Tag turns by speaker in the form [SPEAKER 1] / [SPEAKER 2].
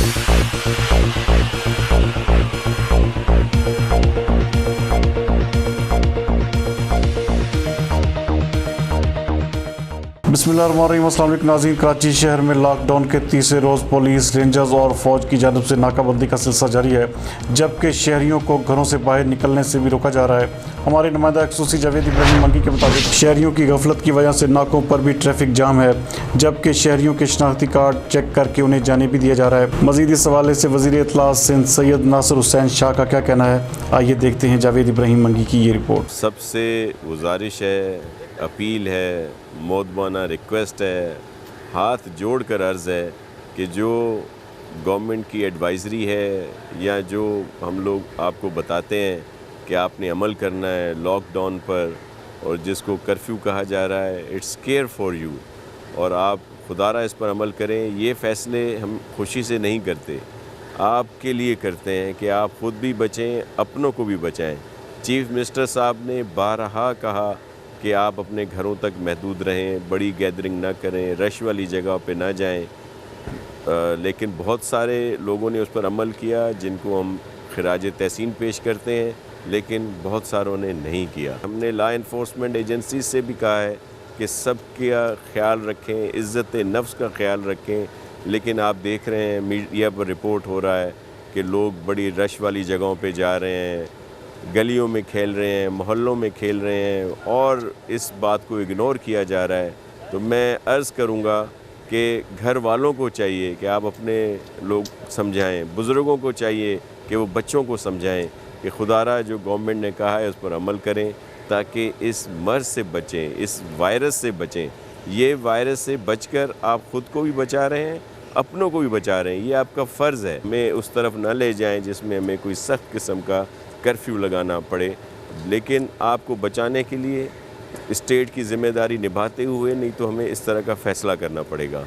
[SPEAKER 1] बिस्मिल्लाहिर्रहमानिर्रहीम। अस्सलाम वालेकुम नाज़रीन। कराची शहर में लॉकडाउन के तीसरे रोज़ पुलिस, रेंजर्स और फ़ौज की जानिब से नाकाबंदी का सिलसिला जारी है, जबकि शहरियों को घरों से बाहर निकलने से भी रोका जा रहा है। हमारे नुमाइंदा एक्सूसी जावेद इब्राहिम मंगी के मुताबिक शहरियों की गफलत की वजह से नाकों पर भी ट्रैफिक जाम है, जबकि शहरियों के शनाख्ती कार्ड चेक करके उन्हें जाने भी दिया जा रहा है। मज़ीद इस हवाले से वज़ीर इत्तलात सिंध सैयद नासिर हुसैन शाह का क्या कहना है, आइए देखते हैं जावेद इब्राहिम मंगी की ये रिपोर्ट।
[SPEAKER 2] सबसे गुजारिश है, अपील है, मोदबाना रिक्वेस्ट है, हाथ जोड़ कर अर्ज़ है कि जो गवर्नमेंट की एडवाइज़री है या जो हम लोग आपको बताते हैं कि आपने अमल करना है लॉकडाउन पर, और जिसको कर्फ्यू कहा जा रहा है, इट्स केयर फॉर यू, और आप खुदारा इस पर अमल करें। ये फ़ैसले हम खुशी से नहीं करते, आपके लिए करते हैं कि आप ख़ुद भी बचें, अपनों को भी बचाएं। चीफ मिनिस्टर साहब ने बारहा कहा कि आप अपने घरों तक महदूद रहें, बड़ी गैदरिंग ना करें, रश वाली जगह पे ना जाएं, लेकिन बहुत सारे लोगों ने उस पर अमल किया, जिनको हम खिराज तहसीन पेश करते हैं, लेकिन बहुत सारों ने नहीं किया। हमने लॉ इन्फोर्समेंट एजेंसी से भी कहा है कि सब का ख्याल रखें, इज़्ज़त नफ्स का ख्याल रखें, लेकिन आप देख रहे हैं मीडिया पर रिपोर्ट हो रहा है कि लोग बड़ी रश वाली जगहों पे जा रहे हैं, गलियों में खेल रहे हैं, मोहल्लों में खेल रहे हैं, और इस बात को इग्नोर किया जा रहा है। तो मैं अर्ज़ करूँगा कि घर वालों को चाहिए कि आप अपने लोग समझाएं, बुज़ुर्गों को चाहिए कि वो बच्चों को समझाएं कि खुदारा जो गवर्नमेंट ने कहा है उस पर अमल करें, ताकि इस मर्ज़ से बचें, इस वायरस से बचें। ये वायरस से बचकर आप ख़ुद को भी बचा रहे हैं, अपनों को भी बचा रहे हैं। ये आपका फ़र्ज़ है। हमें उस तरफ ना ले जाएं जिसमें हमें कोई सख्त किस्म का कर्फ्यू लगाना पड़े, लेकिन आपको बचाने के लिए स्टेट की ज़िम्मेदारी निभाते हुए, नहीं तो हमें इस तरह का फ़ैसला करना पड़ेगा।